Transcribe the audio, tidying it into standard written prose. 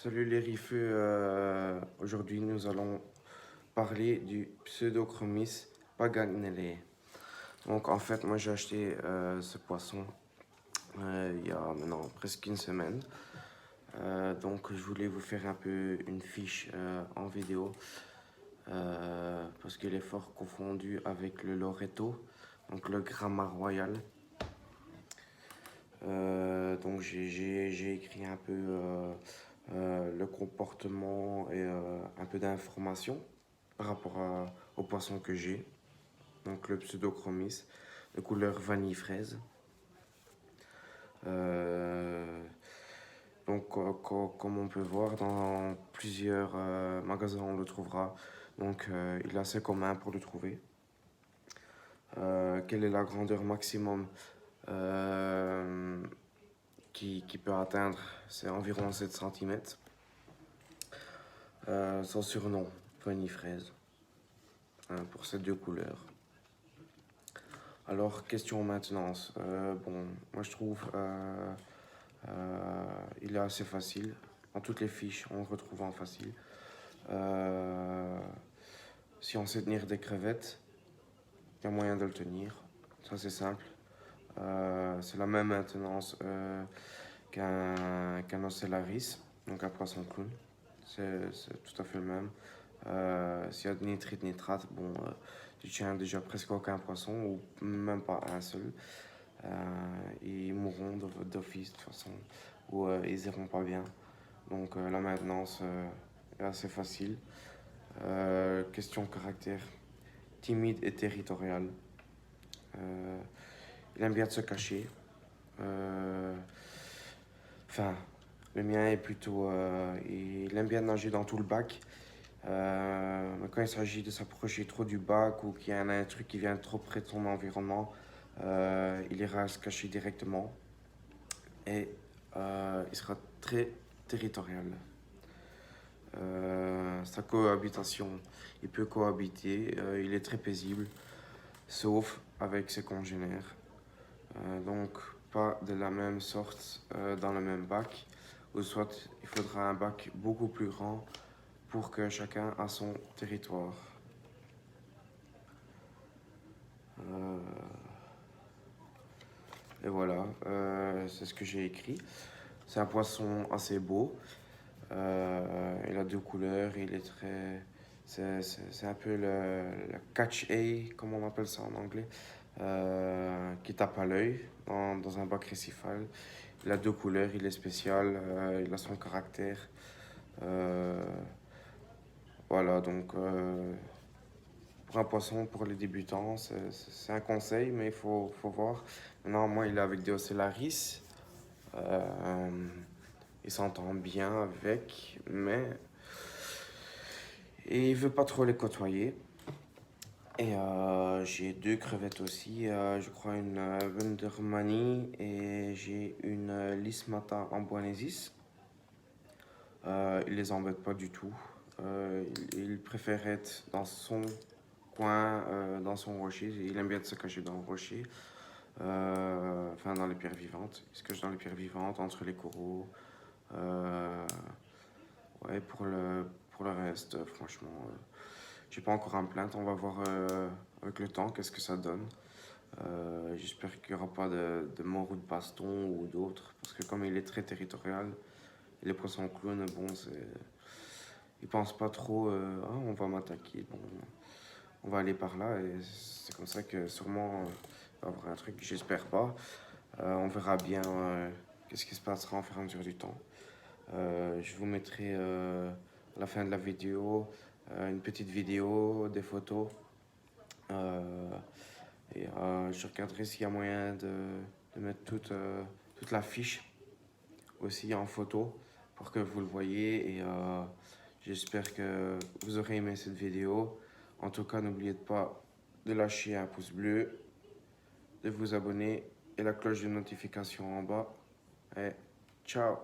Salut les riffeux, aujourd'hui nous allons parler du Pseudochromis paganellé. Donc en fait moi j'ai acheté ce poisson il y a maintenant presque une semaine. Donc je voulais vous faire un peu une fiche en vidéo parce qu'il est fort confondu avec le Loreto, donc le Gramma Royal. Donc j'ai écrit un peu le comportement et un peu d'informations par rapport au poisson que j'ai. Donc le pseudochromis de couleur vanille fraise. Donc comme on peut voir dans plusieurs magasins on le trouvera. Donc il est assez commun pour le trouver. Quelle est la grandeur maximum qui peut atteindre? C'est environ 7 cm. Son surnom, vanille fraise, pour ces deux couleurs. Alors, question maintenance. Bon, moi je trouve il est assez facile. Dans toutes les fiches, on le retrouve en facile. Si on sait tenir des crevettes, il y a moyen de le tenir. Ça, c'est simple. C'est la même maintenance qu'un ocellaris, donc un poisson clown. C'est tout à fait le même. S'il y a de nitrite, nitrate, bon, tu tiens déjà presque aucun poisson, ou même pas un seul. Ils mourront d'office de toute façon, ou ils iront pas bien. Donc la maintenance est assez facile. Question caractère, timide et territorial. Il aime bien de se cacher. Enfin, le mien est plutôt... il aime bien nager dans tout le bac. Mais quand il s'agit de s'approcher trop du bac ou qu'il y a un truc qui vient trop près de son environnement, il ira se cacher directement et il sera très territorial. Sa cohabitation, il peut cohabiter, il est très paisible, sauf avec ses congénères. Donc pas de la même sorte dans le même bac, ou soit il faudra un bac beaucoup plus grand pour que chacun a son territoire. Et voilà, c'est ce que j'ai écrit. C'est un poisson assez beau. Il a deux couleurs, il est très... C'est un peu le catch A, comme on appelle ça en anglais, qui tape à l'œil dans un bac récifal. Il a deux couleurs, il est spécial, il a son caractère. Voilà, donc pour un poisson, pour les débutants, c'est un conseil, mais il faut voir. Maintenant, moi, il est avec des ocellaris. Il s'entend bien avec, mais et il veut pas trop les côtoyer. Et j'ai deux crevettes aussi, je crois une Wundermani et j'ai une Lismata amboinensis. Il les embête pas du tout. Il préfère être dans son coin, dans son rocher. Il aime bien se cacher dans le rocher. Enfin, dans les pierres vivantes. Il se cache dans les pierres vivantes, entre les coraux. Ouais, pour le reste, franchement, j'ai pas encore à me plaindre. On va voir avec le temps qu'est-ce que ça donne. J'espère qu'il n'y aura pas de mort ou de baston ou d'autres. Parce que comme il est très territorial, les poissons clowns, bon, c'est... Ils pensent pas trop, ah, on va m'attaquer, bon, on va aller par là. Et c'est comme ça que sûrement, il va y avoir un truc, j'espère pas. On verra bien qu'est-ce qui se passera en fur et à mesure du temps. Je vous mettrai à la fin de la vidéo une petite vidéo, des photos. Et je regarderai s'il y a moyen de mettre toute la fiche aussi en photo pour que vous le voyez. Et j'espère que vous aurez aimé cette vidéo. En tout cas, n'oubliez pas de lâcher un pouce bleu, de vous abonner et la cloche de notification en bas. Et ciao!